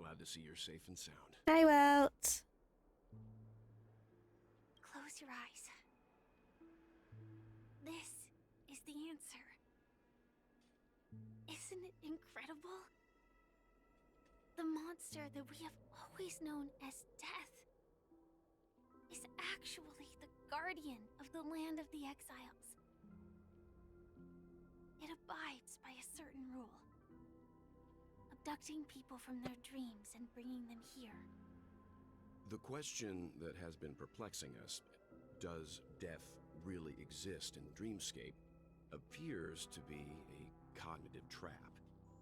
glad to see you're safe and sound. Hi, Welt. Close your eyes. This is the answer. Isn't it incredible? The monster that we have always known as Death is actually the guardian of the land of the exiles. It abides by a certain rule. Abducting people from their dreams and bringing them here. The question that has been perplexing us, does death really exist in Dreamscape, appears to be a cognitive trap.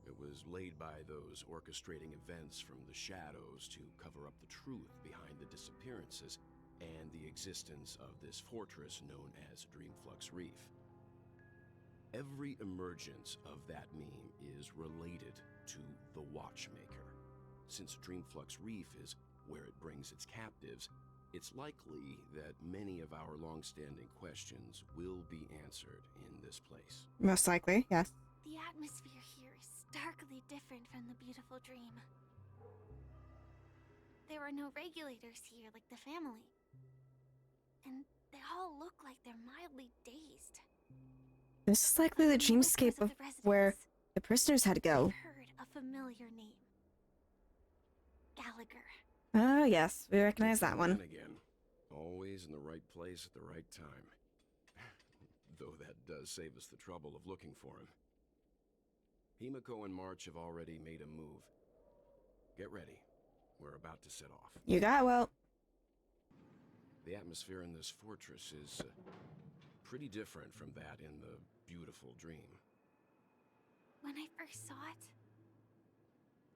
It was laid by those orchestrating events from the shadows to cover up the truth behind the disappearances and the existence of this fortress known as Dreamflux Reef. Every emergence of that meme is related to the Watchmaker. Since Dreamflux Reef is where it brings its captives, it's likely that many of our long-standing questions will be answered in this place. Most likely, yes. The atmosphere here is starkly different from the beautiful dream. There are no regulators here like the family. And they all look like they're mildly dazed. This is likely the dreamscape of where the prisoners had to go. I've heard a familiar name. Gallagher. Ah, yes, we recognize that one. And again, always in the right place at the right time. Though that does save us the trouble of looking for him. Himiko and March have already made a move. Get ready. We're about to set off. You got well. The atmosphere in this fortress is pretty different from that in the beautiful dream. When I first saw it,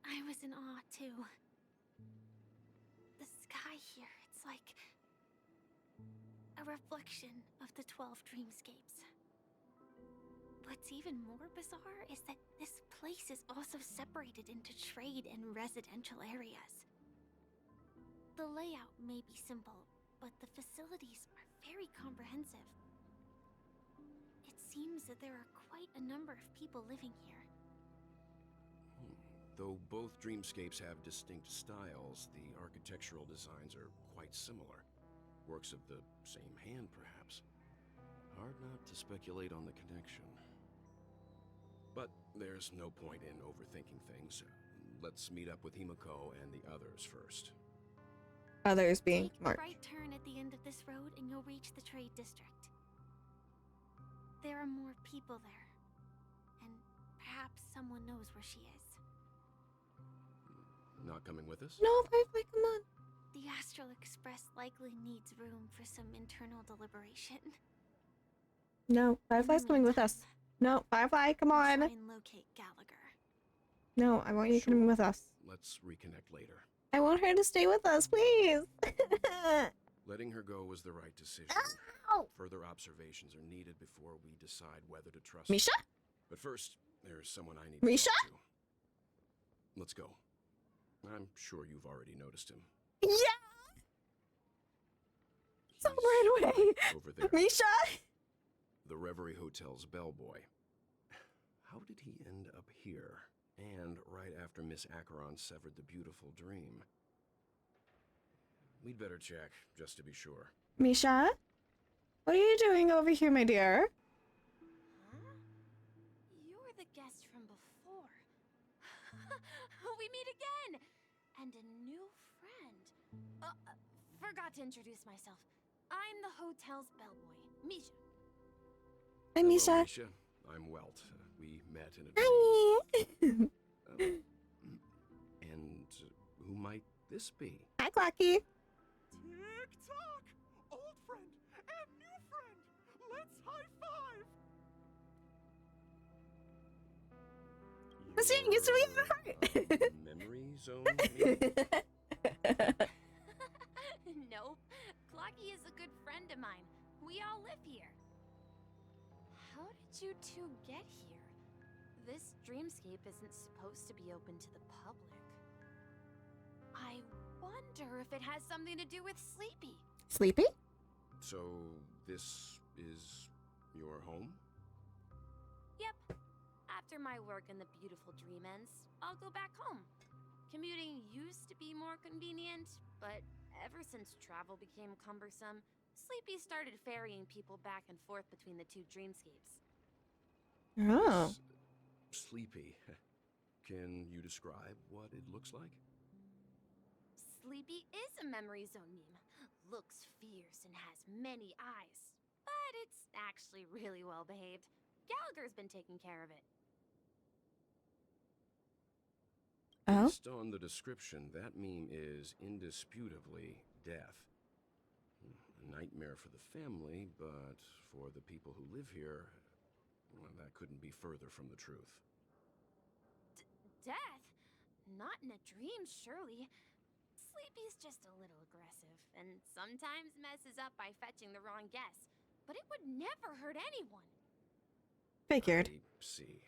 I was in awe too. The sky here, it's like a reflection of the 12 dreamscapes. What's even more bizarre is that this place is also separated into trade and residential areas. The layout may be simple, but the facilities are very comprehensive. It seems that there are quite a number of people living here. Though both dreamscapes have distinct styles, the architectural designs are quite similar. Works of the same hand, perhaps. Hard not to speculate on the connection. But there's no point in overthinking things. Let's meet up with Himiko and the others first. Others being Take a March. right turn at the end of this road and you'll reach the trade district. There are more people there. And perhaps someone knows where she is. Not coming with us? No, Firefly, come on. The Astral Express likely needs room for some internal deliberation. No, Firefly's coming with us. No, Firefly, come Try on. and locate Gallagher. No, I want you coming with us. Let's reconnect later. I want her to stay with us, please. Letting her go was the right decision. Ow! Further observations are needed before we decide whether to trust Misha? her. But first, there's someone I need to Misha? talk to. Let's go. I'm sure you've already noticed him. Yeah! He's Right away. over there. Misha? The Reverie Hotel's bellboy. How did he end up here? And right after Miss Acheron severed the beautiful dream. We'd better check, just to be sure. Misha? What are you doing over here, my dear? Huh? You're the guest from before. We meet again! And a new friend. Forgot to introduce myself. I'm the hotel's bellboy, Misha. Hi, Hello, Misha. Misha. I'm Welt. We met in a dream. Hi. And who might this be? Hi, Clocky. Tick-tock! Old friend and new friend! Let's high-five! The scene used to be in my heart. Memory zone? maybe? Nope. Clocky is a good friend of mine. We all live here. How did you two get here? This dreamscape isn't supposed to be open to the public. I wonder if it has something to do with Sleepy. Sleepy? So, this is your home? Yep. After my work in the beautiful dream ends, I'll go back home. Commuting used to be more convenient, but ever since travel became cumbersome, Sleepy started ferrying people back and forth between the two dreamscapes. Oh. Sleepy. Can you describe what it looks like? Sleepy is a memory zone meme. Looks fierce and has many eyes, but it's actually really well behaved. Gallagher's been taking care of it. Oh? Based on the description, that meme is indisputably death. A nightmare for the family, but for the people who live here, well, that couldn't be further from the truth. Death? Not in a dream, surely. Sleepy's just a little aggressive, and sometimes messes up by fetching the wrong guess. But it would never hurt anyone. Figured. I see.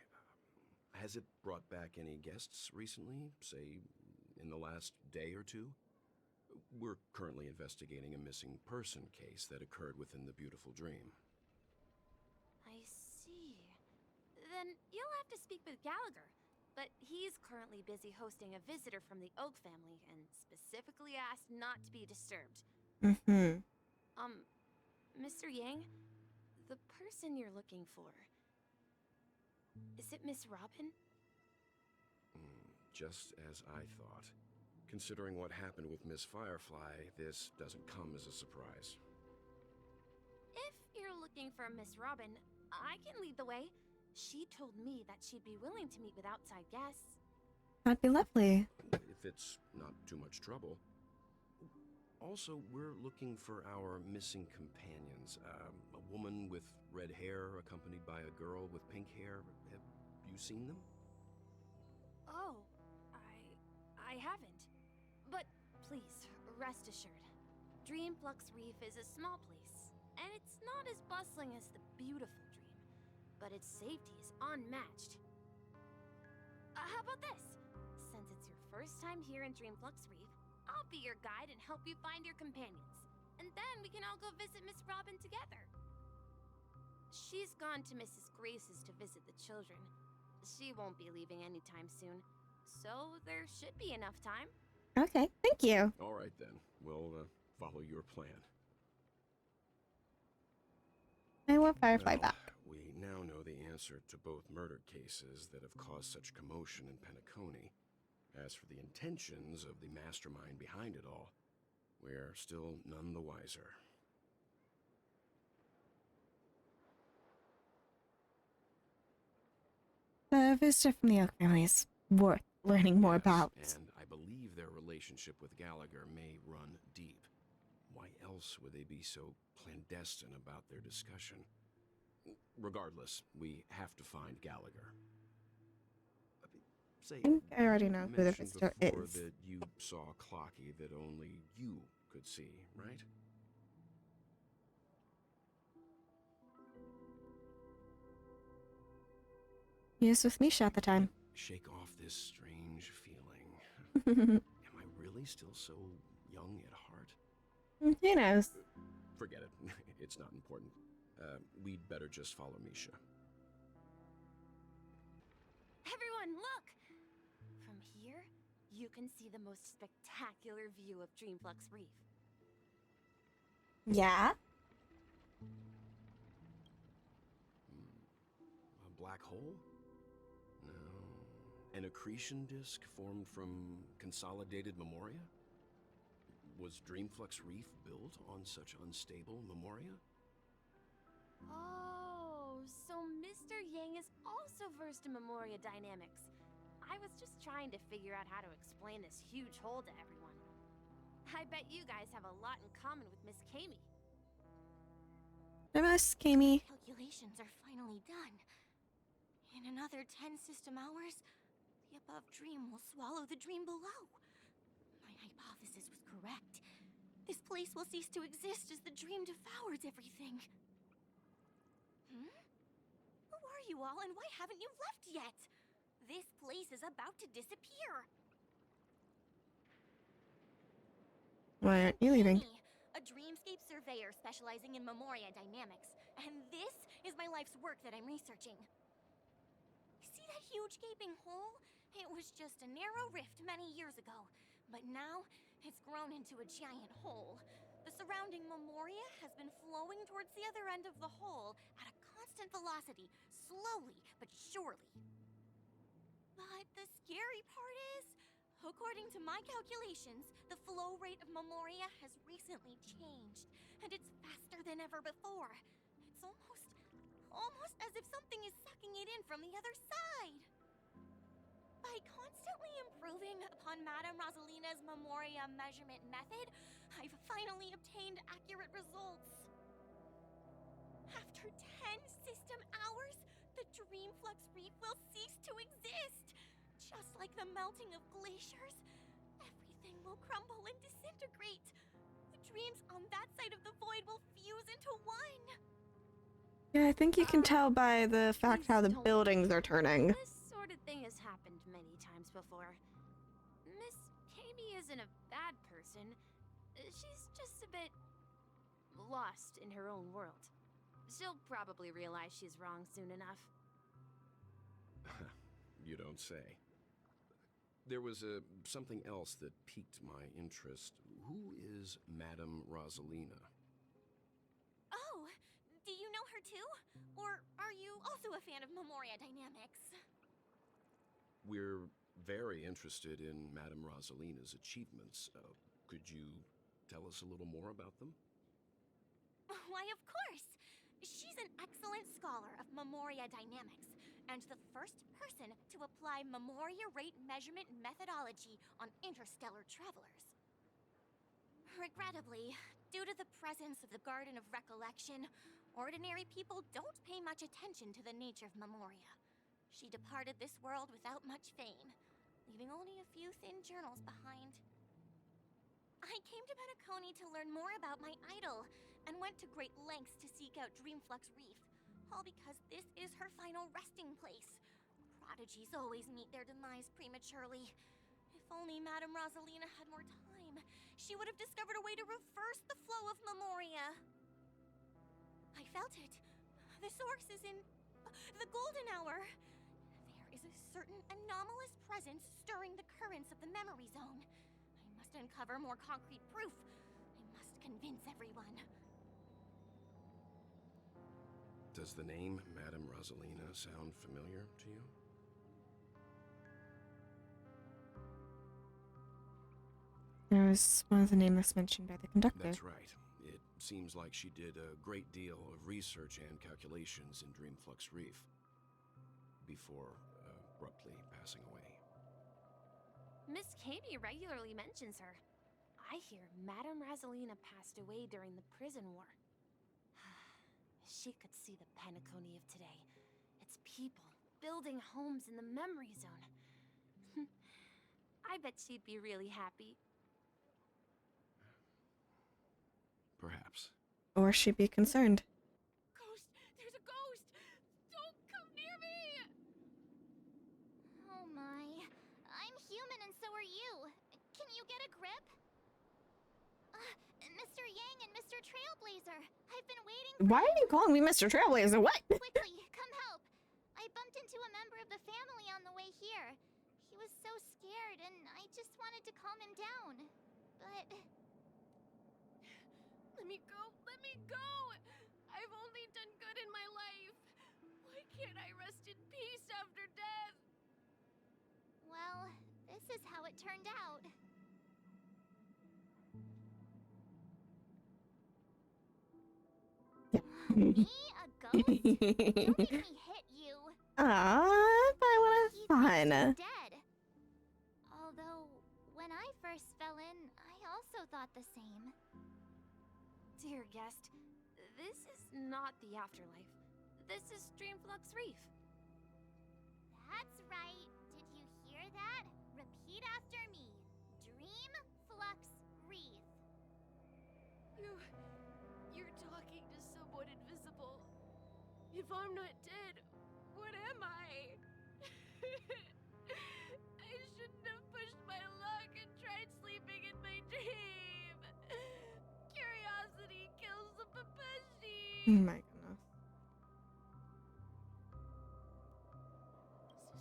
Has it brought back any guests recently, say, in the last day or two? We're currently investigating a missing person case that occurred within the beautiful dream. I see. Then you'll have to speak with Gallagher. But he's currently busy hosting a visitor from the Oak family and specifically asked not to be disturbed. Mm-hmm. Mr. Yang, the person you're looking for, is it Miss Robin? Just as I thought. Considering what happened with Miss Firefly, this doesn't come as a surprise. If you're looking for Miss Robin, I can lead the way. She told me that she'd be willing to meet with outside guests. That'd be lovely. If it's not too much trouble. Also, we're looking for our missing companions. A woman with red hair accompanied by a girl with pink hair. Have you seen them? Oh, I haven't. But please, rest assured. Dreamflux Reef is a small place, and it's not as bustling as the beautiful dream, but its safety is unmatched. How about this? Since it's your first time here in Dreamflux Reef, I'll be your guide and help you find your companions. And then we can all go visit Miss Robin together. She's gone to Mrs. Grace's to visit the children. She won't be leaving anytime soon, so there should be enough time. Okay, thank you. All right, then. We'll follow your plan. I want Firefly Well, back. we now know the answer to both murder cases that have caused such commotion in Penacony. As for the intentions of the mastermind behind it all, we're still none the wiser. The visitor from the Oak family is worth learning more about. And I believe their relationship with Gallagher may run deep. Why else would they be so clandestine about their discussion? Regardless, we have to find Gallagher. Say, I think I already know you who the mentioned visitor before is. that you saw Clocky that only you could see, right? He was with Misha at the time. Shake off this strange feeling. Am I really still so young at heart? Who knows? Forget it. It's not important. We'd better just follow Misha. Everyone, look! From here, you can see the most spectacular view of Dreamflux Reef. Yeah? A black hole? No. An accretion disk formed from consolidated memoria? Was Dreamflux Reef built on such unstable memoria? Oh, so Mr. Yang is also versed in memoria dynamics. I was just trying to figure out how to explain this huge hole to everyone. I bet you guys have a lot in common with Miss Kami. Miss Kami. Calculations are finally done. In another 10 system hours, the above dream will swallow the dream below. My hypothesis was correct. This place will cease to exist as the dream devours everything. Who are you all, and why haven't you left yet? This place is about to disappear. Why aren't you leaving? Me, a dreamscape surveyor specializing in memoria dynamics. And this is my life's work that I'm researching. See that huge gaping hole? It was just a narrow rift many years ago, but now it's grown into a giant hole. The surrounding Memoria has been flowing towards the other end of the hole at a constant velocity, slowly but surely. But the scary part is, according to my calculations, the flow rate of Memoria has recently changed, and it's faster than ever before. It's almost as if something is sucking it in from the other side. By constantly improving upon Madame Rosalina's Memoria measurement method, I've finally obtained accurate results. After 10 system hours, the Dreamflux Reef will cease to exist. Just like the melting of glaciers, everything will crumble and disintegrate. The dreams on that side of the void will fuse into one. Yeah, I think you can tell by the fact how the buildings are turning. This sort of thing has happened many times before. Miss Kami isn't a bad person. She's just a bit lost in her own world. She'll probably realize she's wrong soon enough. You don't say. There was something else that piqued my interest. Who is Madame Rosalina? Oh, do you know her too? Or are you also a fan of Memoria Dynamics? We're very interested in Madame Rosalina's achievements. Could you tell us a little more about them? Why, of course! She's an excellent scholar of Memoria Dynamics, and the first person to apply Memoria rate measurement methodology on interstellar travelers. Regrettably, due to the presence of the Garden of Recollection, ordinary people don't pay much attention to the nature of Memoria. She departed this world without much fame, leaving only a few thin journals behind. I came to Penacony to learn more about my idol, and went to great lengths to seek out Dreamflux Reef, all because this is her final resting place. Prodigies always meet their demise prematurely. If only Madame Rosalina had more time, she would have discovered a way to reverse the flow of Memoria. I felt it. The source is in the golden hour. There is a certain anomalous presence stirring the currents of the memory zone. I must uncover more concrete proof. I must convince everyone. Does the name Madame Rosalina sound familiar to you? That was one of the names mentioned by the conductor. That's right. It seems like she did a great deal of research and calculations in Dreamflux Reef before abruptly passing away. Miss Kami regularly mentions her. I hear Madame Rosalina passed away during the prison war. She could see the Penacony of today. Its people building homes in the memory zone. I bet she'd be really happy. Perhaps. Or she'd be concerned. Ghost! There's a ghost! Don't come near me! Oh my. I'm human and so are you. Can you get a grip? Mr. Yang and Mr. Trailblazer, I've been waiting for Why are you calling me Mr. Trailblazer? What? Quickly, come help. I bumped into a member of the family on the way here. He was so scared and I just wanted to calm him down. But... Let me go! Let me go! I've only done good in my life. Why can't I rest in peace after death? well, this is how it turned out. Me? A ghost? Don't make me hit you. Ah, but what He fun. thinks he's dead. Although, when I first fell in, I also thought the same. Dear guest, this is not the afterlife. This is Dreamflux Reef. That's right. Did you hear that? Repeat after me. Dreamflux Reef. You're talking to someone invisible. If I'm not dead, what am I? I shouldn't have pushed my luck and tried sleeping in my dream. Curiosity kills the Oh papashi. my goodness.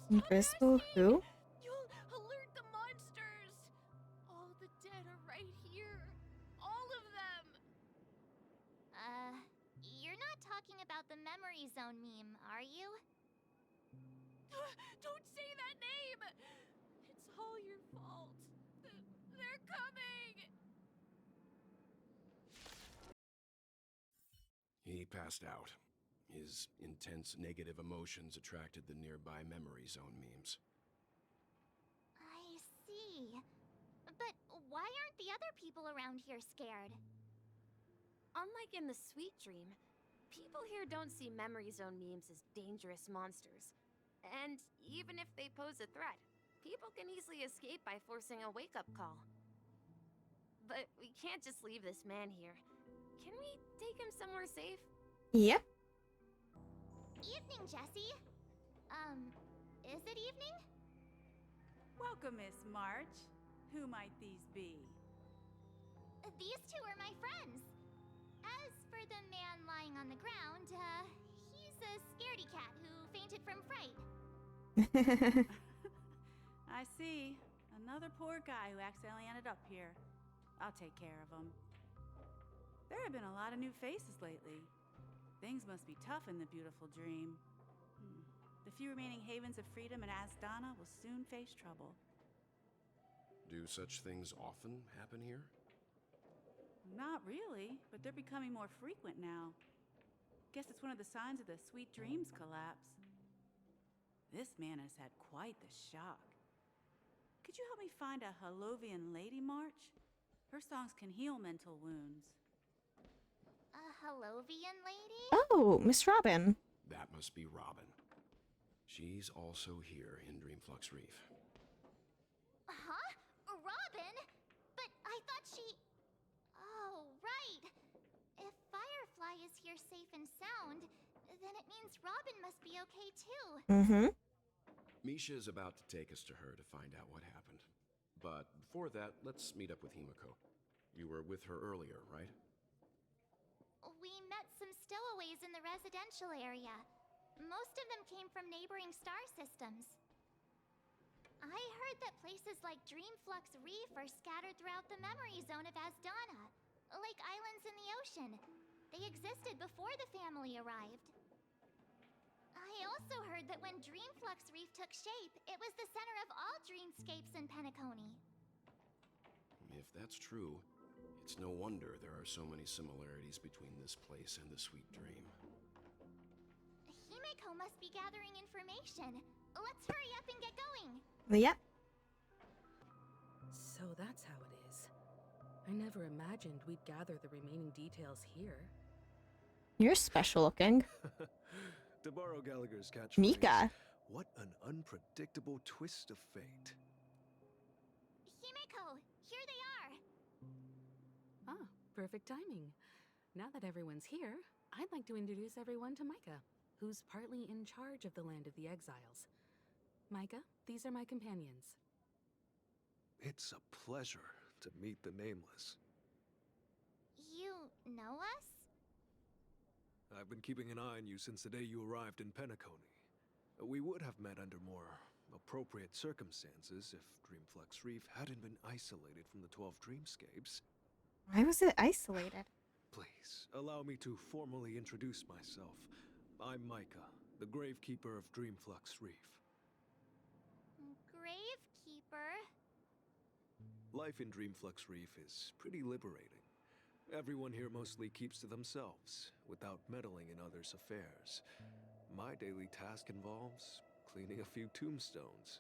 Invisible who? You talking about the Memory Zone meme, are you? Don't say that name! It's all your fault. They're coming! He passed out. His intense negative emotions attracted the nearby memory zone memes. I see. But why aren't the other people around here scared? Unlike in the Sweet Dream, people here don't see Memory Zone memes as dangerous monsters. And even if they pose a threat, people can easily escape by forcing a wake-up call. But we can't just leave this man here. Can we take him somewhere safe? Yep. Evening, Jessie. Is it evening? Welcome, Miss March. Who might these be? These two are my friends. As for the man lying on the ground, he's a scaredy cat who fainted from fright. I see. Another poor guy who accidentally ended up here. I'll take care of him. There have been a lot of new faces lately. Things must be tough in the beautiful dream. The few remaining havens of freedom in Asdana will soon face trouble. Do such things often happen here? Not really, but they're becoming more frequent now. Guess it's one of the signs of the Sweet Dreams collapse. This man has had quite the shock. Could you help me find a Halovian lady, March? Her songs can heal mental wounds. A Halovian lady? Oh, Miss Robin. That must be Robin. She's also here in Dreamflux Reef. Huh? Robin? But I thought she... Oh, right. If Firefly is here safe and sound, then it means Robin must be okay too. Mm-hmm. Misha is about to take us to her to find out what happened. But before that, let's meet up with Himiko. You were with her earlier, right? We met some stowaways in the residential area. Most of them came from neighboring star systems. I heard that places like Dreamflux Reef are scattered throughout the memory zone of Asdana, like islands in the ocean. They existed before the family arrived. I also heard that when Dreamflux Reef took shape, it was the center of all dreamscapes in Penacony. If that's true, it's no wonder there are so many similarities between this place and the Sweet Dream. Himiko must be gathering information. Let's hurry up and get going. Yep. So that's how it is. I never imagined we'd gather the remaining details here. You're special looking. To borrow Gallagher's catchphrase, Mika. what an unpredictable twist of fate. Himiko, here they are. Ah, perfect timing. Now that everyone's here, I'd like to introduce everyone to Micah, who's partly in charge of the Land of the Exiles. Micah, these are my companions. It's a pleasure to meet the Nameless. You know us? I've been keeping an eye on you since the day you arrived in Penacony. We would have met under more appropriate circumstances if Dreamflux Reef hadn't been isolated from the 12 Dreamscapes. Why was it isolated? Please, allow me to formally introduce myself. I'm Micah, the Gravekeeper of Dreamflux Reef. Gravekeeper? Life in Dreamflux Reef is pretty liberating. Everyone here mostly keeps to themselves, without meddling in others' affairs. My daily task involves cleaning a few tombstones.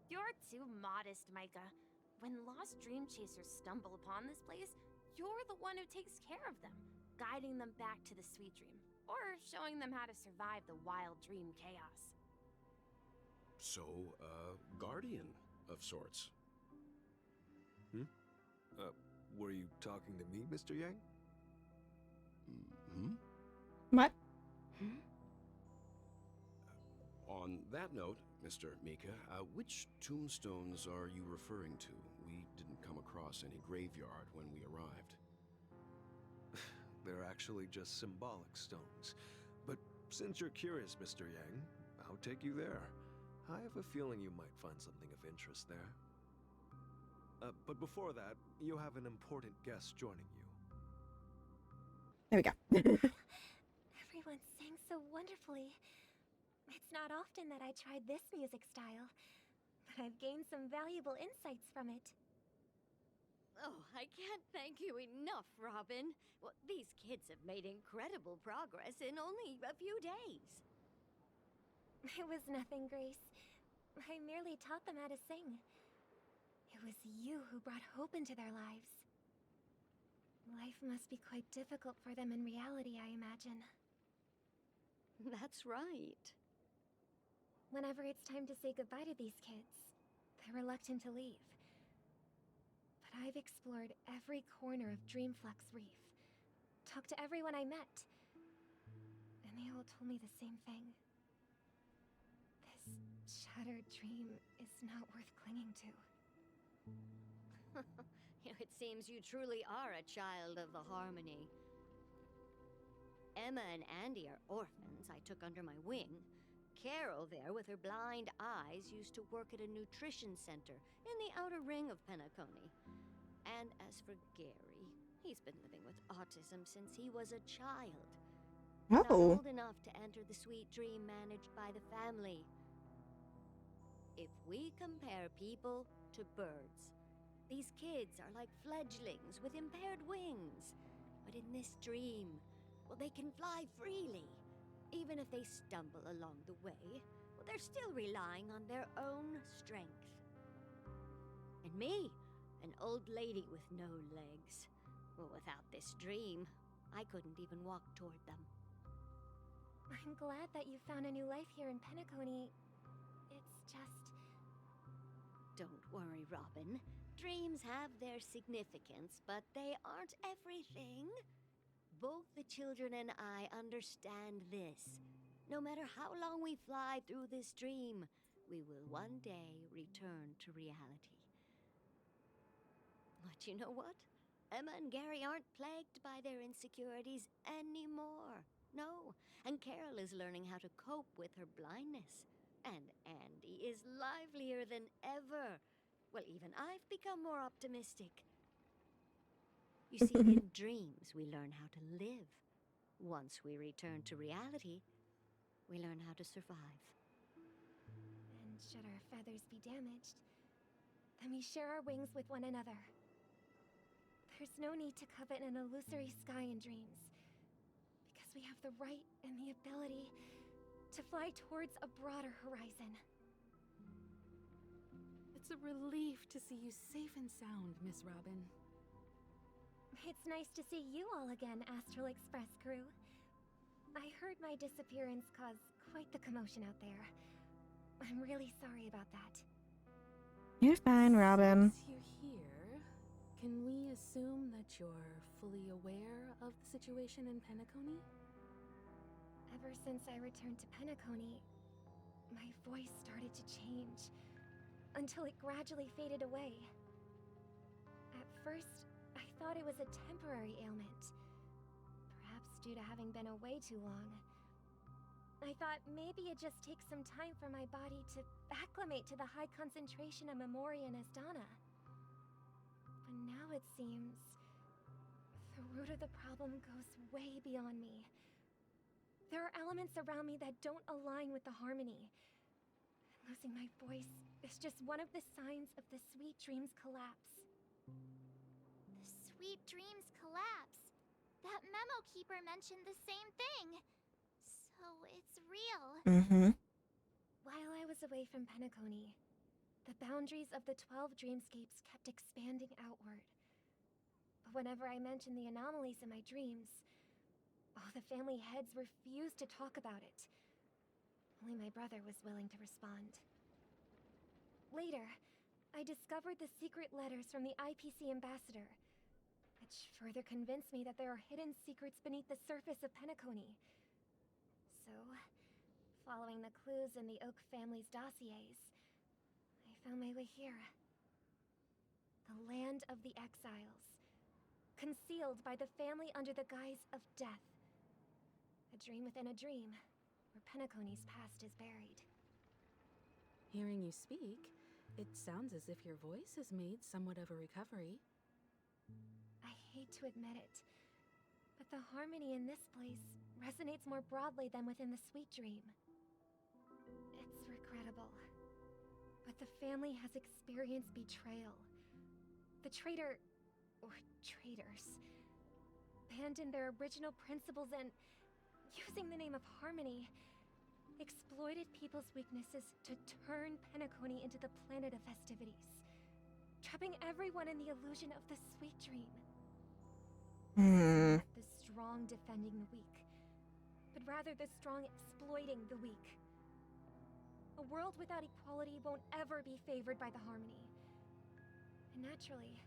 You're too modest, Micah. When lost dream chasers stumble upon this place, you're the one who takes care of them, guiding them back to the Sweet Dream, or showing them how to survive the wild dream chaos. So, guardian of sorts. Were you talking to me, Mr. Yang? Hmm? What? On that note, Mr. Mika, which tombstones are you referring to? We didn't come across any graveyard when we arrived. They're actually just symbolic stones. But since you're curious, Mr. Yang, I'll take you there. I have a feeling you might find something of interest there. But before that, you have an important guest joining you. There we go. Everyone sang so wonderfully. It's not often that I tried this music style, but I've gained some valuable insights from it. Oh, I can't thank you enough, Robin. Well, these kids have made incredible progress in only a few days. It was nothing, Grace. I merely taught them how to sing. It was you who brought hope into their lives. Life must be quite difficult for them in reality, I imagine. That's right. Whenever it's time to say goodbye to these kids, they're reluctant to leave. But I've explored every corner of Dreamflux Reef, talked to everyone I met, and they all told me the same thing. This shattered dream is not worth clinging to. It seems you truly are a child of the Harmony. Emma and Andy are orphans I took under my wing. Carol there, with her blind eyes, used to work at a nutrition center in the outer ring of Penacony. And as for Gary, he's been living with autism since he was a child. Not Oh. old enough to enter the sweet dream managed by the family. If we compare people to birds, these kids are like fledglings with impaired wings. But in this dream, well, they can fly freely. Even if they stumble along the way, well, they're still relying on their own strength. And me, an old lady with no legs. Well, without this dream, I couldn't even walk toward them. I'm glad that you found a new life here in Penacony. It's just... Don't worry, Robin. Dreams have their significance, but they aren't everything. Both the children and I understand this. No matter how long we fly through this dream, we will one day return to reality. But you know what? Emma and Gary aren't plagued by their insecurities anymore. No, and Carol is learning how to cope with her blindness. And Andy is livelier than ever. Well, even I've become more optimistic. You see, in dreams, we learn how to live. Once we return to reality, we learn how to survive. And should our feathers be damaged, then we share our wings with one another. There's no need to covet an illusory sky in dreams, because we have the right and the ability to fly towards a broader horizon. It's a relief to see you safe and sound, Miss Robin. It's nice to see you all again, Astral Express crew. I heard my disappearance caused quite the commotion out there. I'm really sorry about that. You're fine, Robin. Since you're here, can we assume that you're fully aware of the situation in Penacony? Ever since I returned to Penacony, my voice started to change, until it gradually faded away. At first, I thought it was a temporary ailment, perhaps due to having been away too long. I thought maybe it just takes some time for my body to acclimate to the high concentration of Memoria and Asdana. But now it seems the root of the problem goes way beyond me. There are elements around me that don't align with the harmony. Losing my voice is just one of the signs of the Sweet Dreams collapse. The Sweet Dreams collapse. That memo keeper mentioned the same thing. So it's real. Mm-hmm. While I was away from Penacony, the boundaries of the 12 dreamscapes kept expanding outward. But whenever I mentioned the anomalies in my dreams, all the family heads refused to talk about it. Only my brother was willing to respond. Later, I discovered the secret letters from the IPC ambassador, which further convinced me that there are hidden secrets beneath the surface of Penacony. So, following the clues in the Oak family's dossiers, I found my way here. The land of the exiles, concealed by the family under the guise of death. A dream within a dream, where Penacony's past is buried. Hearing you speak, it sounds as if your voice has made somewhat of a recovery. I hate to admit it, but the harmony in this place resonates more broadly than within the sweet dream. It's regrettable, but the family has experienced betrayal. The traitor, or traitors, abandoned their original principles and, using the name of harmony, exploited people's weaknesses to turn Penacony into the planet of festivities, trapping everyone in the illusion of the sweet dream. Hmm. Not the strong defending the weak, but rather the strong exploiting the weak. A world without equality won't ever be favored by the harmony. And naturally,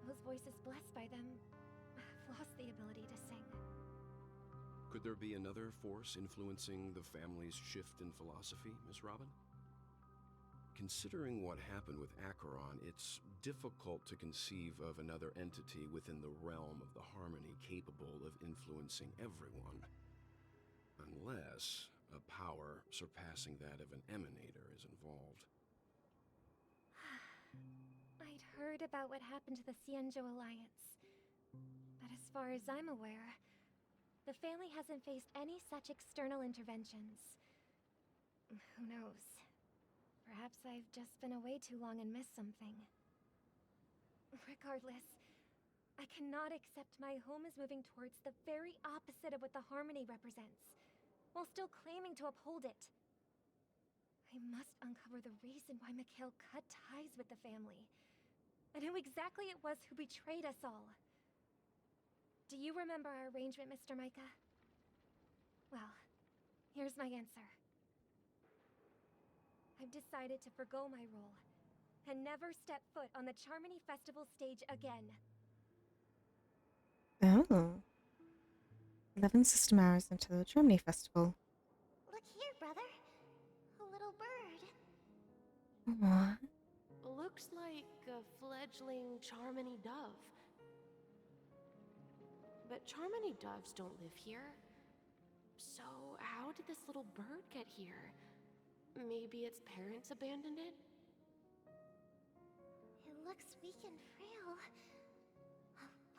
those voices blessed by them have lost the ability to sing. Could there be another force influencing the family's shift in philosophy, Miss Robin? Considering what happened with Acheron, it's difficult to conceive of another entity within the realm of the harmony capable of influencing everyone. Unless a power surpassing that of an emanator is involved. I'd heard about what happened to the Xianzhou Alliance, but as far as I'm aware, the family hasn't faced any such external interventions. Who knows? Perhaps I've just been away too long and missed something. Regardless, I cannot accept my home is moving towards the very opposite of what the harmony represents, while still claiming to uphold it. I must uncover the reason why Mikhail cut ties with the family, and who exactly it was who betrayed us all. Do you remember our arrangement, Mr. Micah? Well, here's my answer. I've decided to forgo my role, and never step foot on the Charmony Festival stage again. Oh. 11 system hours until the Germany Festival. Look here, brother. A little bird. What? Looks like a fledgling Charmony dove. But Charmony doves don't live here. So how did this little bird get here? Maybe its parents abandoned it? It looks weak and frail.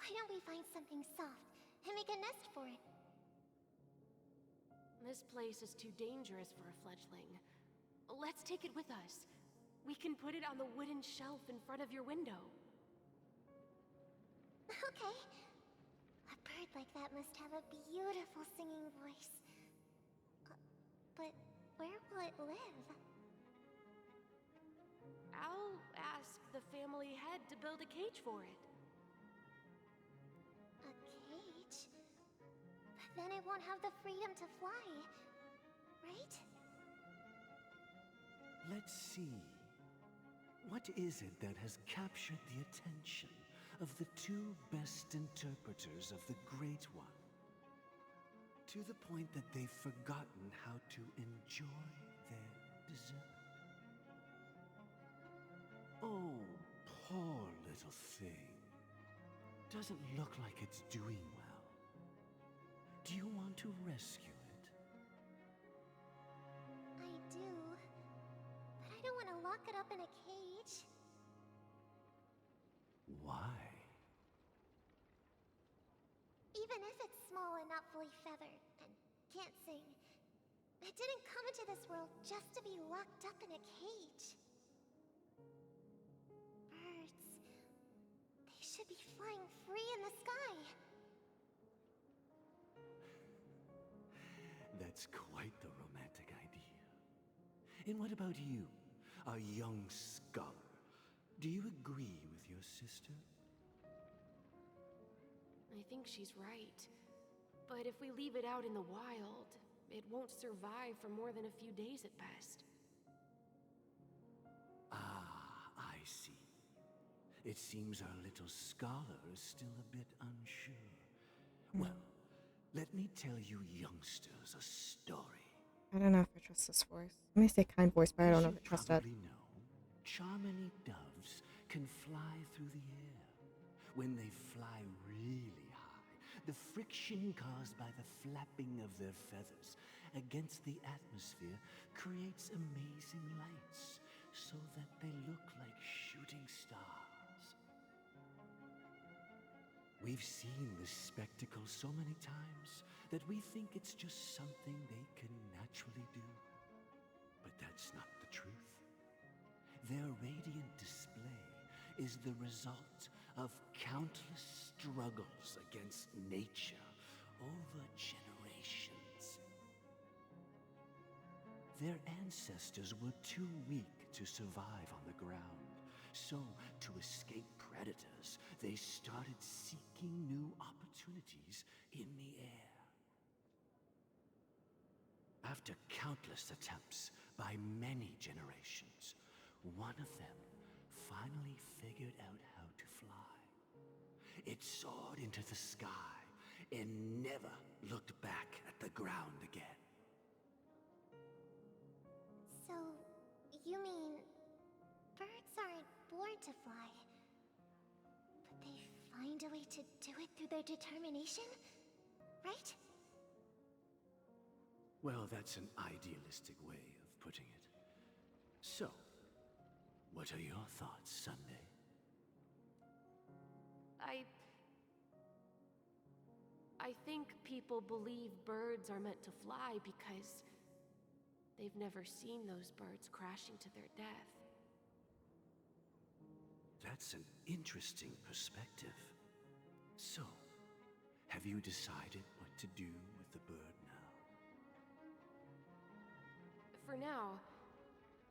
Why don't we find something soft and make a nest for it? This place is too dangerous for a fledgling. Let's take it with us. We can put it on the wooden shelf in front of your window. Okay. A bird like that must have a beautiful singing voice. But where will it live? I'll ask the family head to build a cage for it. A cage? But then it won't have the freedom to fly, right? Let's see. What is it that has captured the attention of the two best interpreters of the Great One? To the point that they've forgotten how to enjoy their dessert. Oh, poor little thing. Doesn't look like it's doing well. Do you want to rescue it? I do. But I don't want to lock it up in a cage. Why? Even if it's small and not fully feathered, and can't sing, it didn't come into this world just to be locked up in a cage. Birds, they should be flying free in the sky. That's quite the romantic idea. And what about you, a young scholar? Do you agree with your sister? I think she's right. But if we leave it out in the wild, it won't survive for more than a few days at best. Ah, I see. It seems our little scholar is still a bit unsure. Well, let me tell you youngsters a story. I don't know if I trust this voice. Let me say kind voice, but I don't know if I trust that. You probably know, Charmony doves can fly through the air. When they fly really high, the friction caused by the flapping of their feathers against the atmosphere creates amazing lights, so that they look like shooting stars. We've seen this spectacle so many times that we think it's just something they can naturally do. But that's not the truth. Their radiant display is the result of countless struggles against nature over generations. Their ancestors were too weak to survive on the ground, so to escape predators, they started seeking new opportunities in the air. After countless attempts by many generations, one of them finally figured out how to fly. It soared into the sky and never looked back at the ground again. So, you mean birds aren't born to fly, but they find a way to do it through their determination, right? Well, that's an idealistic way of putting it. So, what are your thoughts, Sunday? I think people believe birds are meant to fly because they've never seen those birds crashing to their death. That's an interesting perspective. So, have you decided what to do with the bird now? For now,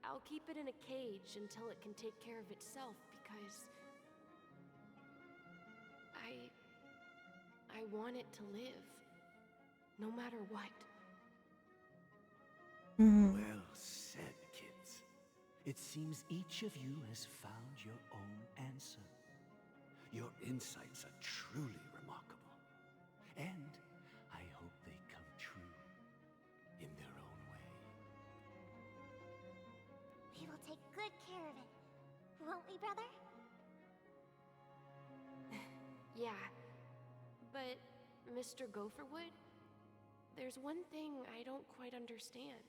I'll keep it in a cage until it can take care of itself because I want it to live, no matter what. Well said, kids. It seems each of you has found your own answer. Your insights are truly remarkable. And I hope they come true in their own way. We will take good care of it, won't we, brother? Yeah, but Mr. Gopherwood, there's one thing I don't quite understand.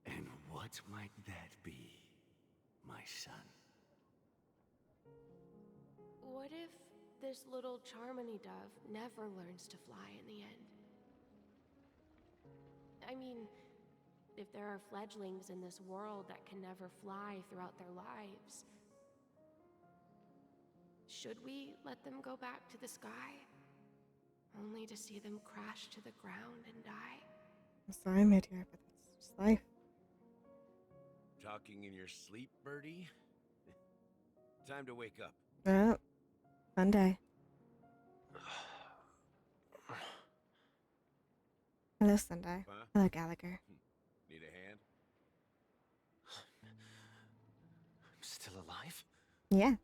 And what might that be, my son? What if this little Charmony dove never learns to fly in the end? I mean, if there are fledglings in this world that can never fly throughout their lives, should we let them go back to the sky, only to see them crash to the ground and die? I'm sorry, my dear, but that's just life. Talking in your sleep, birdie? Time to wake up. Oh, Sunday. Hello, Sunday. Huh? Hello, Gallagher. Need a hand? I'm still alive? Yeah.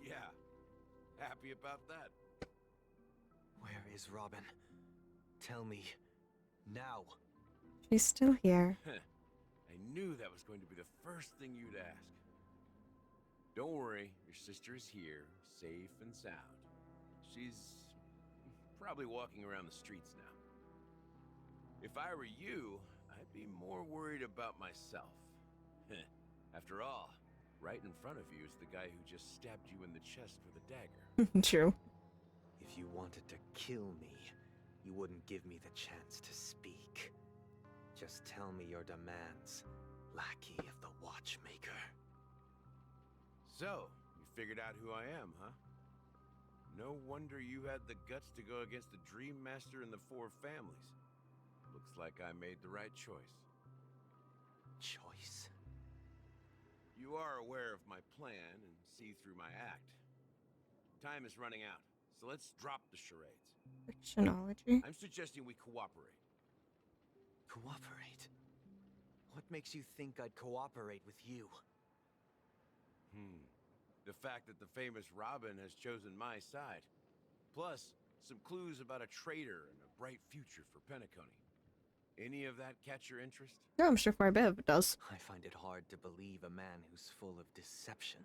Yeah. Happy about that. Where is Robin? Tell me. Now. She's still here. I knew that was going to be the first thing you'd ask. Don't worry, your sister is here, safe and sound. She's probably walking around the streets now. If I were you, I'd be more worried about myself. After all, right in front of you is the guy who just stabbed you in the chest with a dagger. True. If you wanted to kill me, you wouldn't give me the chance to speak. Just tell me your demands, lackey of the Watchmaker. So, you figured out who I am, huh? No wonder you had the guts to go against the Dream Master and the Four Families. Looks like I made the right choice. Choice? You are aware of my plan and see through my act. Time is running out, so let's drop the charades. Fictionology. I'm suggesting we cooperate. Cooperate? What makes you think I'd cooperate with you? The fact that the famous Robin has chosen my side. Plus, some clues about a traitor and a bright future for Penacony. Any of that catch your interest? Yeah, I'm sure for a bit of it does. I find it hard to believe a man who's full of deception.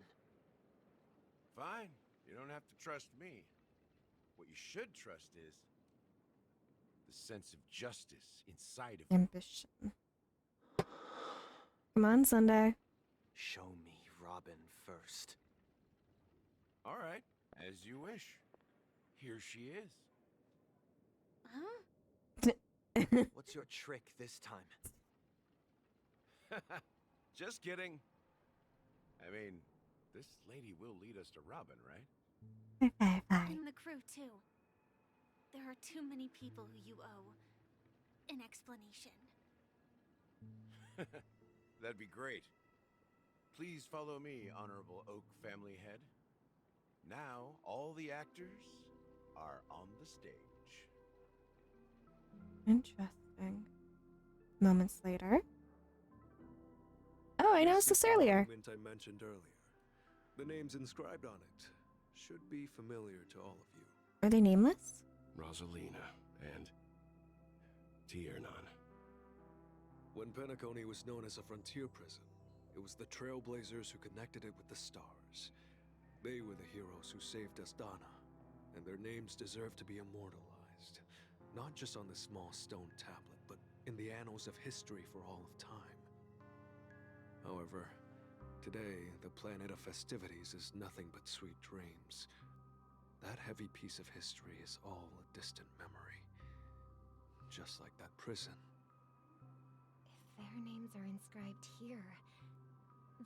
Fine. You don't have to trust me. What you should trust is the sense of justice inside of you. Ambition. Come on, Sunday. Show me Robin first. All right. As you wish. Here she is. Huh? What's your trick this time? Just kidding. I mean, this lady will lead us to Robin, right? And the crew, too. There are too many people who you owe an explanation. That'd be great. Please follow me, Honorable Oak Family Head. Now, all the actors are on the stage. Interesting. Moments later. Oh, I noticed this earlier. The document I mentioned earlier. The names inscribed on it should be familiar to all of you. Are they nameless? Rosalina and Tiernan. When Penacony was known as a frontier prison, it was the Trailblazers who connected it with the stars. They were the heroes who saved Astana, and their names deserve to be immortalized. Not just on this small stone tablet, but in the annals of history for all of time. However, today, the planet of festivities is nothing but sweet dreams. That heavy piece of history is all a distant memory. Just like that prison. If their names are inscribed here,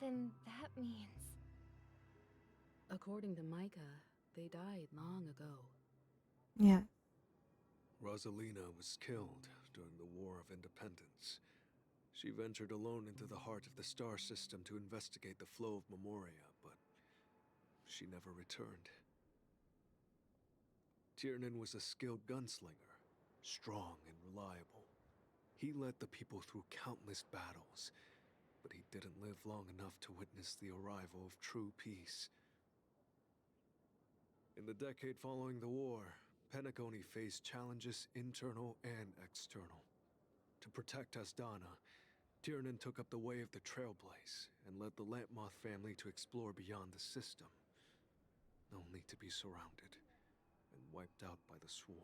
then that means... According to Micah, they died long ago. Yeah. Rosalina was killed during the War of Independence. She ventured alone into the heart of the star system to investigate the flow of Memoria, but she never returned. Tiernan was a skilled gunslinger, strong and reliable. He led the people through countless battles, but he didn't live long enough to witness the arrival of true peace. In the decade following the war, Penacony faced challenges internal and external. To protect Astana, Tiernan took up the way of the Trailblaze and led the Lampmoth family to explore beyond the system, only to be surrounded and wiped out by the swarm.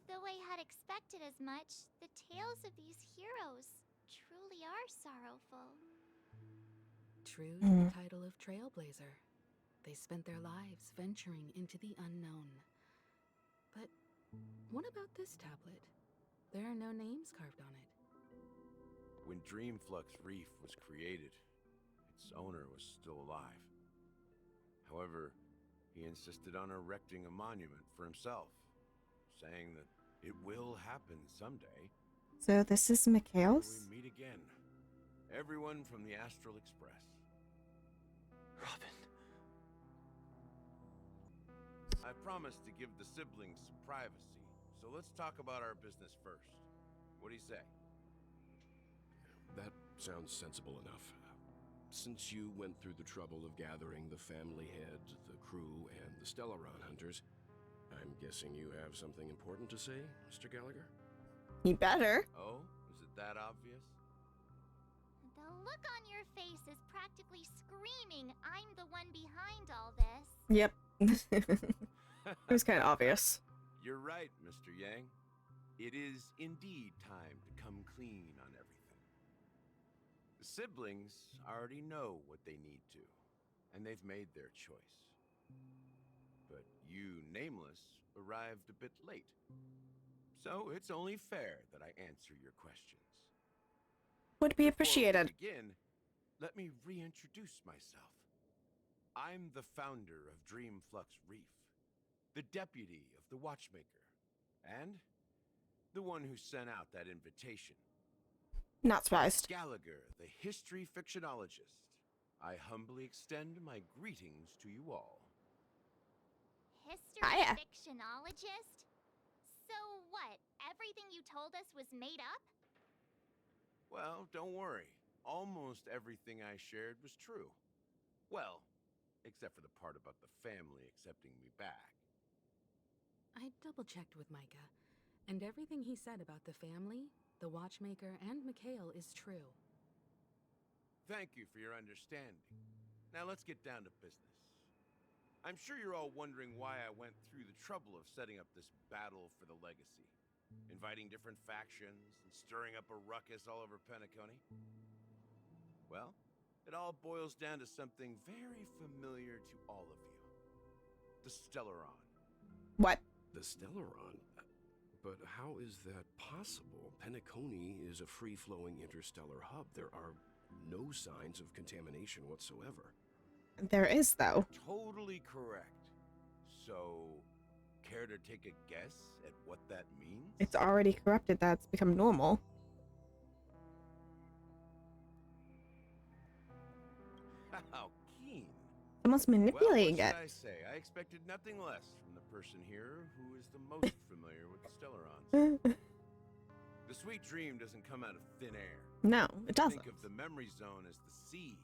Though I had expected as much, the tales of these heroes truly are sorrowful. True to the title of Trailblazer, they spent their lives venturing into the unknown. But what about this tablet? There are no names carved on it. When Dreamflux Reef was created, its owner was still alive. However, he insisted on erecting a monument for himself, saying that it will happen someday. So this is Mikhail's? We meet again. Everyone from the Astral Express. Robin. I promised to give the siblings some privacy, so let's talk about our business first. What do you say? That sounds sensible enough. Since you went through the trouble of gathering the family head, the crew, and the Stellaron hunters, I'm guessing you have something important to say, Mr. Gallagher? He better. Oh, is it that obvious? The look on your face is practically screaming, I'm the one behind all this. Yep. It was kind of obvious. You're right, Mr. Yang. It is indeed time to come clean on everything. The siblings already know what they need to, and they've made their choice. But you, Nameless, arrived a bit late. So it's only fair that I answer your questions. Would be appreciated. Before we begin, let me reintroduce myself. I'm the founder of Dreamflux Reef, the deputy of the Watchmaker, and the one who sent out that invitation. Not surprised. Gallagher, the history fictionologist. I humbly extend my greetings to you all. History fictionologist? So what, everything you told us was made up? Well, don't worry. Almost everything I shared was true. Well, except for the part about the family accepting me back. I double-checked with Micah, and everything he said about the family, the Watchmaker, and Mikhail is true. Thank you for your understanding. Now let's get down to business. I'm sure you're all wondering why I went through the trouble of setting up this battle for the legacy, inviting different factions and stirring up a ruckus all over Penacony. Well, it all boils down to something very familiar to all of you. the Stellaron. What? The Stellaron? But how is that possible? Penacony is a free-flowing interstellar hub. There are no signs of contamination whatsoever. There is, though. Totally correct. So, care to take a guess at what that means? It's already corrupted. That's become normal. How keen. Someone's manipulating well, it. What should I say? I expected nothing less from the person here who is the most familiar with the Stellarons. The sweet dream doesn't come out of thin air. No, it doesn't. Think of the memory zone as the sea.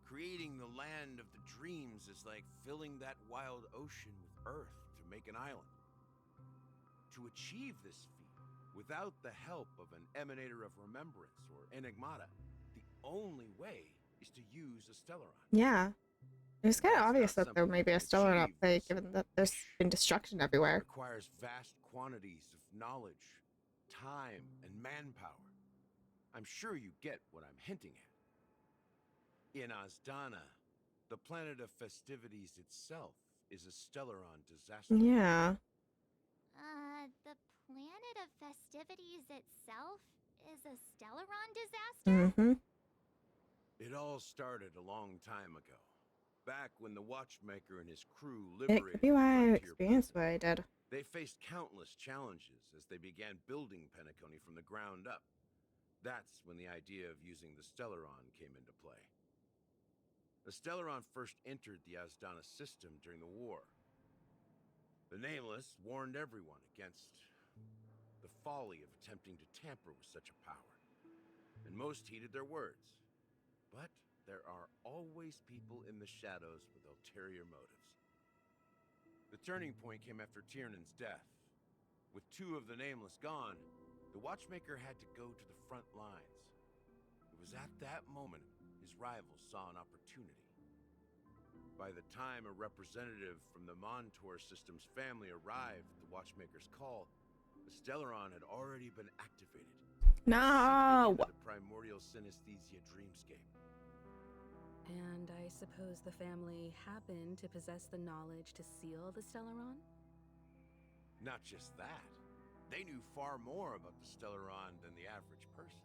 Creating the land of the dreams is like filling that wild ocean with earth to make an island. To achieve this feat, without the help of an emanator of remembrance or enigmata, the only way is to use a Stellaron. Yeah. It was kind of obvious that there may be a Stellaron at play, given that there's been destruction everywhere. It requires vast quantities of knowledge, time, and manpower. I'm sure you get what I'm hinting at. In Azdana, the planet of festivities itself is a Stellaron disaster. Yeah. The planet of festivities itself is a Stellaron disaster? Mm-hmm. It all started a long time ago. Back when the Watchmaker and his crew It liberated could be why I the experienced what I did. They faced countless challenges as they began building Penacony from the ground up. That's when the idea of using the Stellaron came into play. The Stellaron first entered the Azdana system during the war. The Nameless warned everyone against the folly of attempting to tamper with such a power, and most heeded their words. But there are always people in the shadows with ulterior motives. The turning point came after Tiernan's death. With two of the Nameless gone, the Watchmaker had to go to the front lines. It was at that moment his rivals saw an opportunity. By the time a representative from the Montour System's family arrived at the Watchmaker's call, the Stellaron had already been activated. No! The primordial synesthesia dreamscape. And I suppose the family happened to possess the knowledge to seal the Stellaron? Not just that. They knew far more about the Stellaron than the average person.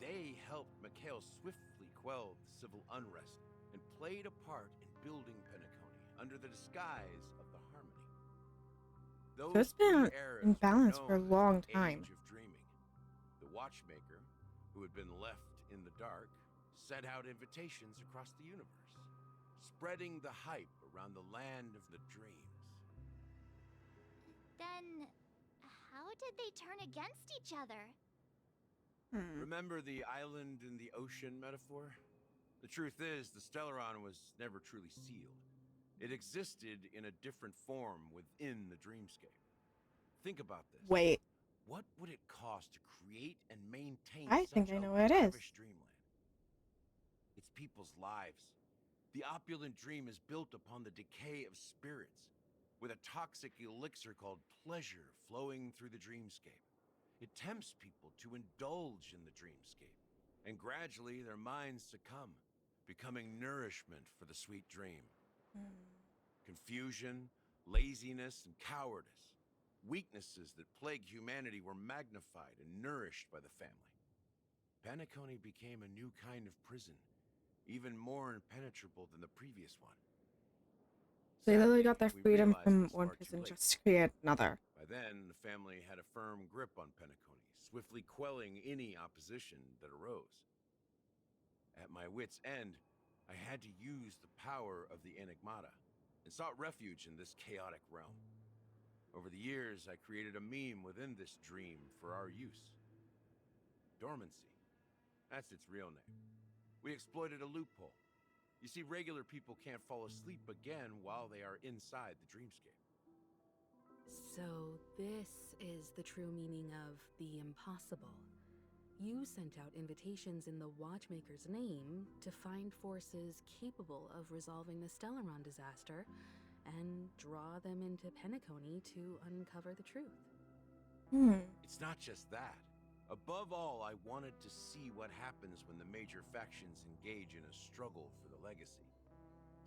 They helped Mikhail swiftly quell the civil unrest and played a part in building Penacony under the disguise of the Harmony. So it's been in balance for a long time. Age of dreaming. The Watchmaker, who had been left in the dark, sent out invitations across the universe, spreading the hype around the land of the dreams. Then, how did they turn against each other? Remember the island in the ocean metaphor? The truth is, the Stellaron was never truly sealed. It existed in a different form within the dreamscape. Think about this. Wait. What would it cost to create and maintain I think I know what it is. dreamland? It's people's lives. The opulent dream is built upon the decay of spirits, with a toxic elixir called pleasure flowing through the dreamscape. It tempts people to indulge in the dreamscape, and gradually their minds succumb, becoming nourishment for the sweet dream. Confusion, laziness, and cowardice, weaknesses that plague humanity, were magnified and nourished by the family. Penacony became a new kind of prison, even more impenetrable than the previous one. They literally got their We freedom realized from this one far too prison late. just to create another. By then, the family had a firm grip on Penacony, swiftly quelling any opposition that arose. At my wit's end, I had to use the power of the Enigmata, and sought refuge in this chaotic realm. Over the years, I created a meme within this dream for our use. Dormancy. That's its real name. We exploited a loophole. You see, regular people can't fall asleep again while they are inside the dreamscape. So this is the true meaning of the impossible. You sent out invitations in the Watchmaker's name to find forces capable of resolving the Stellaron disaster and draw them into Penacony to uncover the truth. It's not just that. Above all, I wanted to see what happens when the major factions engage in a struggle for the legacy.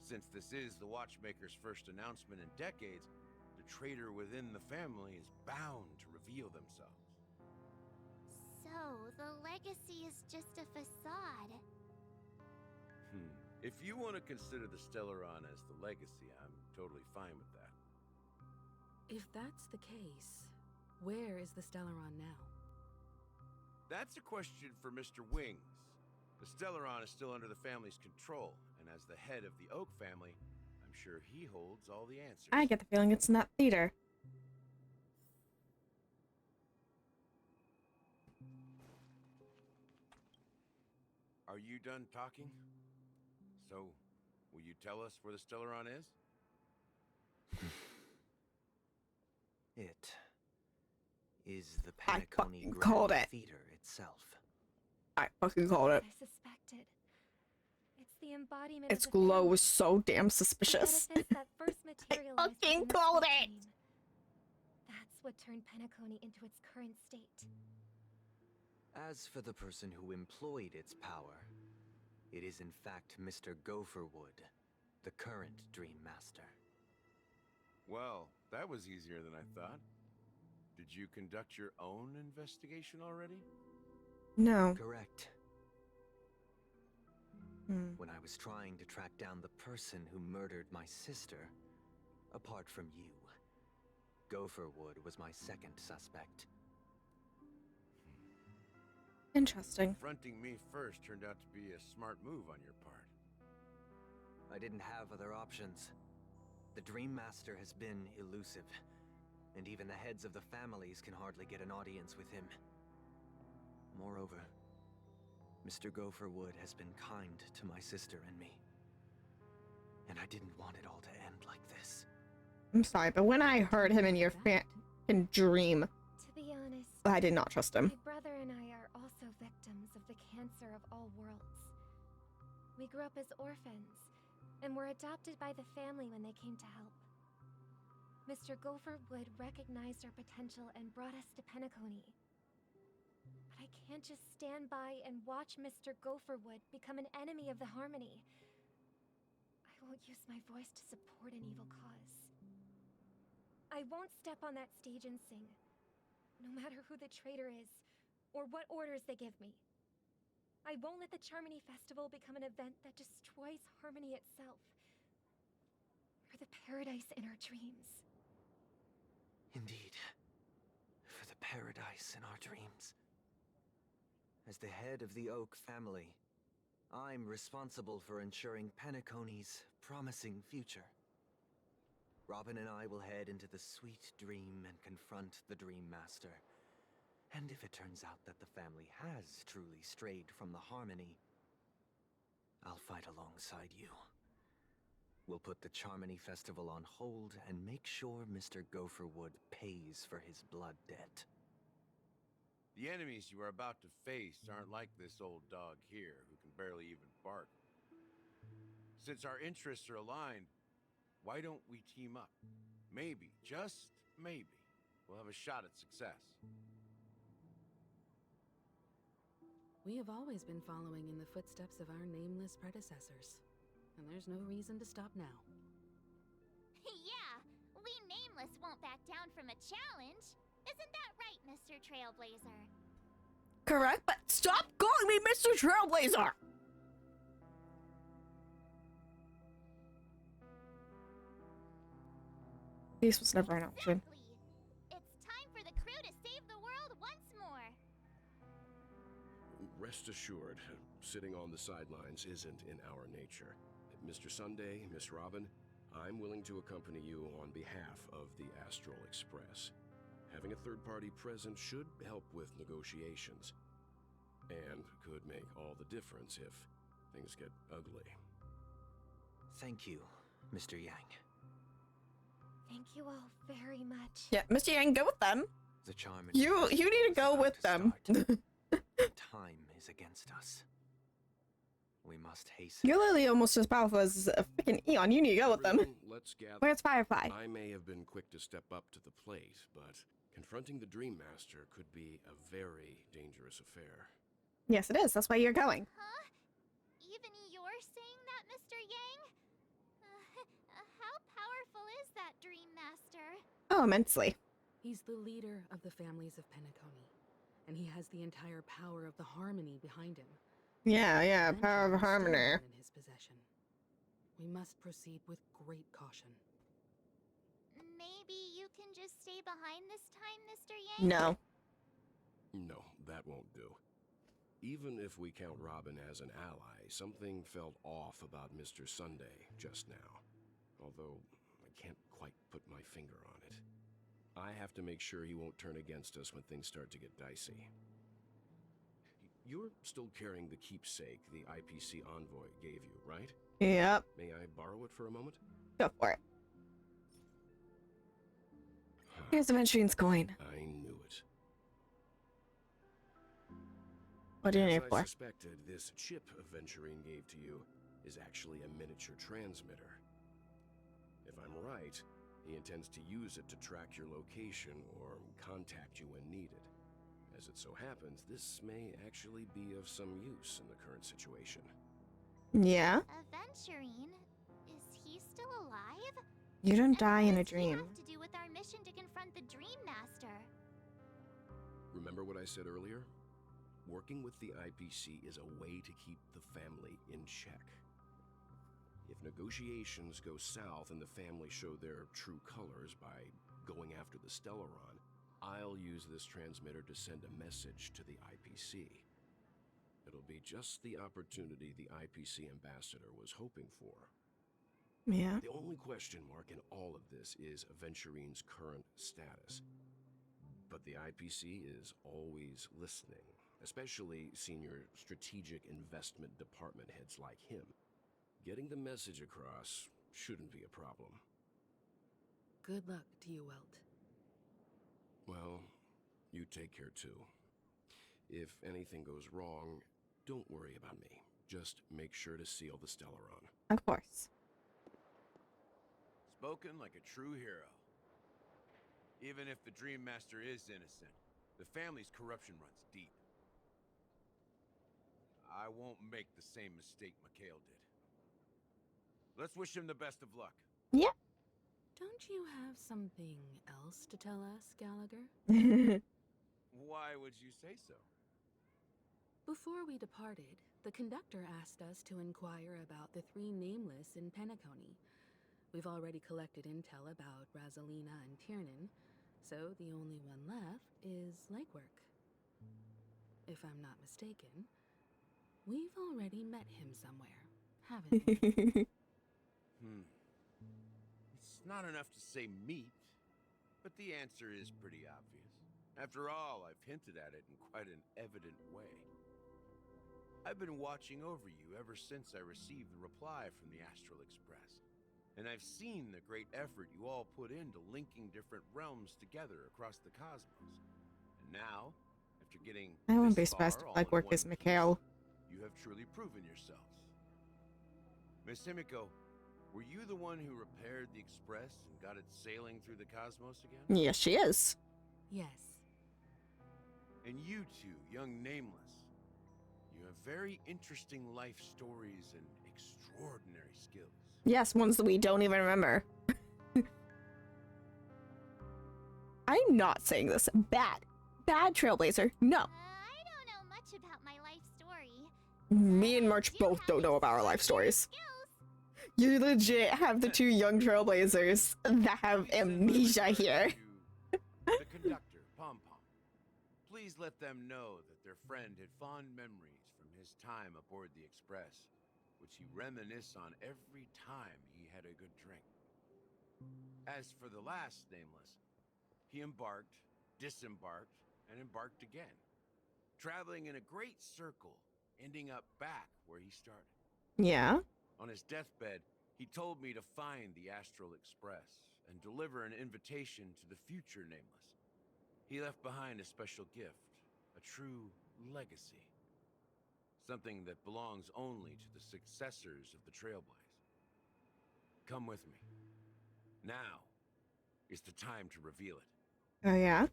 Since this is the watchmaker's first announcement in decades, the traitor within the family is bound to reveal themselves. So, the legacy is just a facade. If you want to consider the Stellaron as the legacy, I'm totally fine with that. If that's the case, where is the Stellaron now? That's a question for Mr. Wings. The Stellaron is still under the family's control, and as the head of the Oak family, I'm sure he holds all the answers. I get the feeling it's in that theater. Are you done talking? So, will you tell us where the Stellaron is? It is the I Penacony fucking Grand called it. Theater itself. I fucking called it. I suspected. It's the embodiment Its of the glow family. was so damn The suspicious. edifice that first materialized fucking within the called Swift it! Dream. That's what turned Penacony into its current state. As for the person who employed its power, it is in fact Mr. Gopherwood, the current Dream Master. Well, that was easier than I thought. Did you conduct your own investigation already? No. Correct. When I was trying to track down the person who murdered my sister, apart from you, Gopherwood was my second suspect. Interesting. Confronting me first turned out to be a smart move on your part. I didn't have other options. The Dream Master has been elusive, and even the heads of the families can hardly get an audience with him. Moreover, Mr. Gopherwood has been kind to my sister and me. And I didn't want it all to end like this. I'm sorry, but when I heard him in your fucking dream, To be honest, I did not trust him. my brother and I are also victims of the cancer of all worlds. We grew up as orphans, and were adopted by the family when they came to help. Mr. Gopherwood recognized our potential and brought us to Penacony. But I can't just stand by and watch Mr. Gopherwood become an enemy of the Harmony. I won't use my voice to support an evil cause. I won't step on that stage and sing, no matter who the traitor is, or what orders they give me. I won't let the Charmony Festival become an event that destroys Harmony itself, or the paradise in our dreams. Indeed. For the paradise in our dreams. As the head of the Oak family, I'm responsible for ensuring Penacony's promising future. Robin and I will head into the Sweet Dream and confront the Dream Master. And if it turns out that the family has truly strayed from the Harmony, I'll fight alongside you. We'll put the Charmony Festival on hold and make sure Mr. Gopherwood pays for his blood debt. The enemies you are about to face aren't like this old dog here, who can barely even bark. Since our interests are aligned, why don't we team up? Maybe, just maybe, we'll have a shot at success. We have always been following in the footsteps of our nameless predecessors, and there's no reason to stop now. Yeah, we Nameless won't back down from a challenge. Isn't that right, Mr. Trailblazer? Correct, but stop calling me Mr. Trailblazer! This was never an option. Exactly. It's time for the crew to save the world once more. Rest assured, sitting on the sidelines isn't in our nature. Mr. Sunday, Miss Robin, I'm willing to accompany you on behalf of the Astral Express. Having a third party present should help with negotiations, and could make all the difference if things get ugly. Thank you, Mr. Yang. Thank you all very much. Yeah, Mr. Yang, go with them. The Charmony You need to go with them. Time is against us. We must hasten. You're literally almost as powerful as a freaking Eon. You need to go with them. Everyone, let's gather. Where's Firefly? I may have been quick to step up to the plate, but confronting the Dream Master could be a very dangerous affair. Yes, it is. That's why you're going. Huh? Even you're saying that, Mr. Yang? is that Dream Master? Oh, immensely. He's the leader of the families of Penacony, and he has the entire power of the Harmony behind him. Yeah, Granted, power of there's still harmony. none in his possession. We must proceed with great caution. Maybe you can just stay behind this time, Mr. Yang? No. No, that won't do. Even if we count Robin as an ally, something felt off about Mr. Sunday just now. Although, I can't quite put my finger on it. I have to make sure he won't turn against us when things start to get dicey. You're still carrying the keepsake the IPC envoy gave you, right? Yep. May I borrow it for a moment? Go for it. Here's the Venturine's coin. I knew it. What do you need As it for? I suspected, this chip Venturine gave to you is actually a miniature transmitter. If I'm right, he intends to use it to track your location or contact you when needed. As it so happens, this may actually be of some use in the current situation. Yeah? Aventurine? Is he still alive? You don't die in a What does he dream. have to do with our mission to confront the Dream Master? Remember what I said earlier? Working with the IPC is a way to keep the family in check. If negotiations go south and the family show their true colors by going after the Stellaron, I'll use this transmitter to send a message to the IPC. It'll be just the opportunity the IPC ambassador was hoping for. Yeah. The only question mark in all of this is Venturine's current status. But the IPC is always listening, especially senior strategic investment department heads like him. Getting the message across shouldn't be a problem. Good luck to you, Welt. Well, you take care too. If anything goes wrong, don't worry about me. Just make sure to seal the Stellaron. Of course. Spoken like a true hero. Even if the Dream Master is innocent, the family's corruption runs deep. I won't make the same mistake Mikhail did. Let's wish him the best of luck. Yeah. Don't you have something else to tell us, Gallagher? Why would you say so? Before we departed, the conductor asked us to inquire about the three nameless in Penacony. We've already collected intel about Razalina and Tiernan, so the only one left is legwork. If I'm not mistaken, we've already met him somewhere, haven't we? It's not enough to say meet, but the answer is pretty obvious. After all, I've hinted at it in quite an evident way. I've been watching over you ever since I received the reply from the Astral Express, and I've seen the great effort you all put into linking different realms together across the cosmos. And now, after getting I wouldn't be this surprised far if all in legwork one is piece, Mikhail. you have truly proven yourselves. Miss Himiko, were you the one who repaired the Express and got it sailing through the cosmos again? Yes, she is. Yes. And you two, young Nameless, you have very interesting life stories and extraordinary skills. Yes, ones that we don't even remember. I'm not saying this. Bad. Bad Trailblazer. No. I don't know much about my life story. Me and March both don't know about our life stories. You legit have the two young Trailblazers that have amnesia here. The conductor, Pom Pom. Please let them know that their friend had fond memories from his time aboard the Express, which he reminisced on every time he had a good drink. As for the last Nameless, he embarked, disembarked, and embarked again, traveling in a great circle, ending up back where he started. Yeah. On his deathbed, he told me to find the Astral Express and deliver an invitation to the future Nameless. He left behind a special gift, a true legacy. Something that belongs only to the successors of the Trailblaze. Come with me. Now is the time to reveal it. Oh, yeah?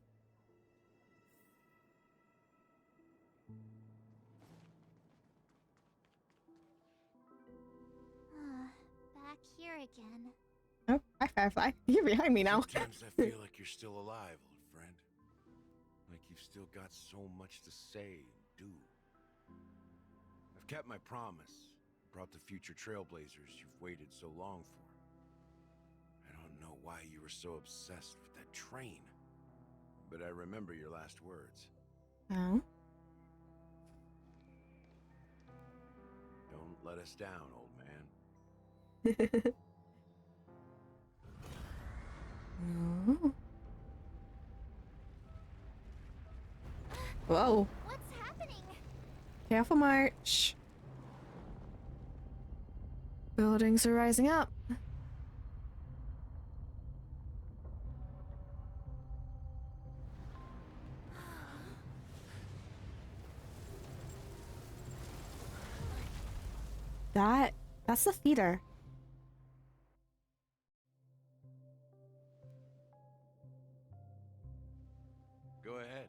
Back here again. Oh, I Firefly, you're behind me now. Sometimes I feel like you're still alive, old friend. Like you've still got so much to say and do. I've kept my promise. Brought the future trailblazers you've waited so long for. I don't know why you were so obsessed with that train. But I remember your last words. Oh. Don't let us down, old man. No. Whoa. What's happening? Careful, March. Buildings are rising up. That's the feeder. Go ahead.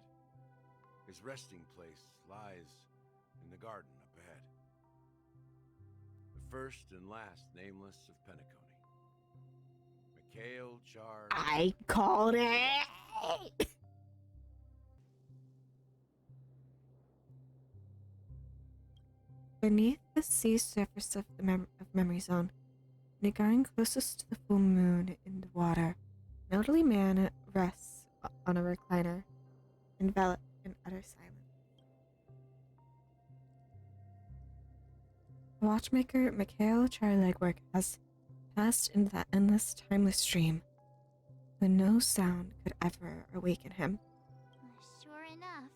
His resting place lies in the garden up ahead. The first and last nameless of Penacony. Mikhail Char... I called it! Beneath the sea surface of the memory zone, in a garden closest to the full moon in the water, an elderly man rests on a recliner, enveloped in utter silence. The watchmaker Mikhail Charlegwork has passed into that endless, timeless dream, but no sound could ever awaken him. Sure enough,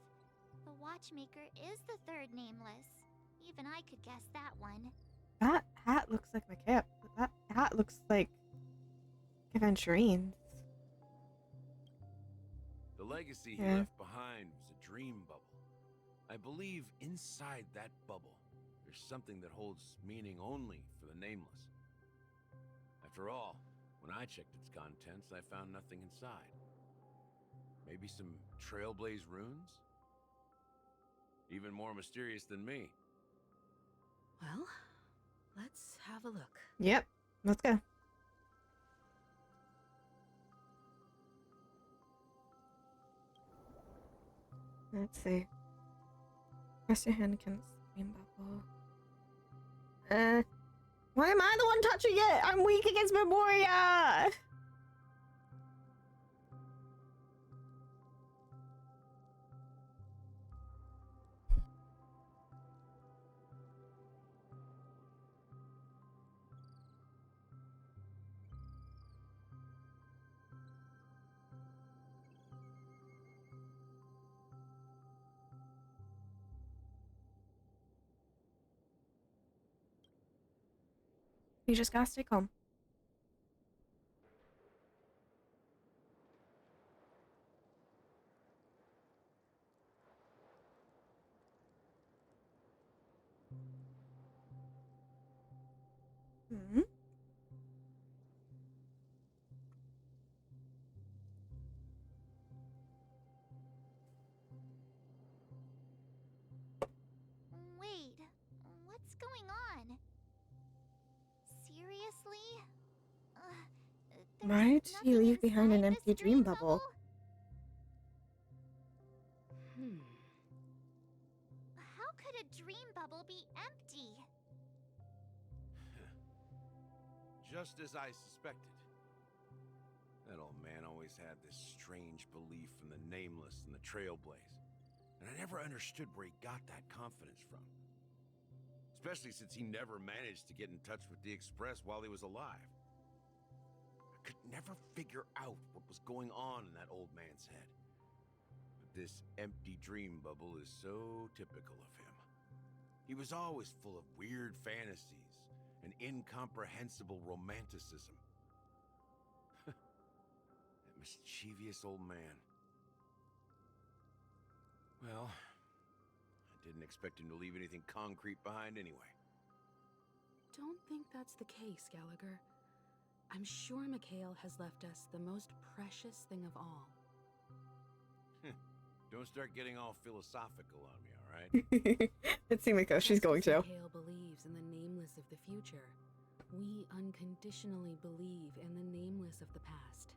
the watchmaker is the third nameless. Even I could guess that one. That hat looks like Mikhail. That hat looks like Aventurine's. The legacy he Yeah. left behind was a dream bubble. I believe inside that bubble, there's something that holds meaning only for the nameless. After all, when I checked its contents, I found nothing inside. Maybe some trailblaze runes? Even more mysterious than me. Well, let's have a look. Yep, let's go. Let's see. Press your hand against the green bubble. Why am I the one touching it? I'm weak against Memoria! You just gotta stay calm. Hmm? Wait, what's going on? Seriously? Why did you leave behind an empty dream bubble? How could a dream bubble be empty? Just as I suspected. That old man always had this strange belief in the nameless and the trailblaze. And I never understood where he got that confidence from. Especially since he never managed to get in touch with the Express while he was alive. I could never figure out what was going on in that old man's head. But this empty dream bubble is so typical of him. He was always full of weird fantasies and incomprehensible romanticism. That mischievous old man. Well, I didn't expect him to leave anything concrete behind anyway. Don't think that's the case, Gallagher. I'm sure Mikhail has left us the most precious thing of all. Don't start getting all philosophical on me, all right? It seems like she's going to. Mikhail believes in the nameless of the future. We unconditionally believe in the nameless of the past.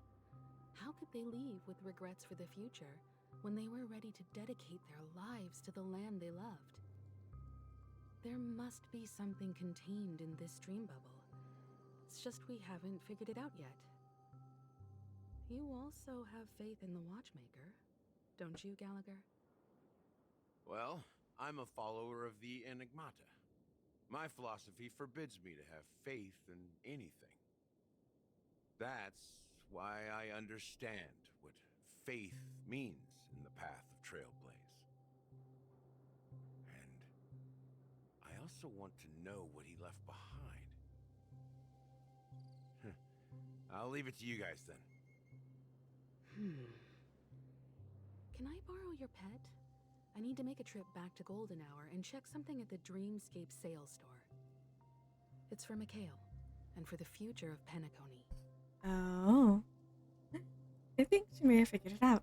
How could they leave with regrets for the future when they were ready to dedicate their lives to the land they loved? There must be something contained in this dream bubble. It's just we haven't figured it out yet. You also have faith in the Watchmaker, don't you, Gallagher? Well, I'm a follower of the Enigmata. My philosophy forbids me to have faith in anything. That's why I understand what faith means in the path of Trailblaze. And I also want to know what he left behind. I'll leave it to you guys then. Can I borrow your pet? I need to make a trip back to Golden Hour and check something at the Dreamscape sales store. It's for Mikhail, and for the future of Penacony. Oh. I think she may have figured it out.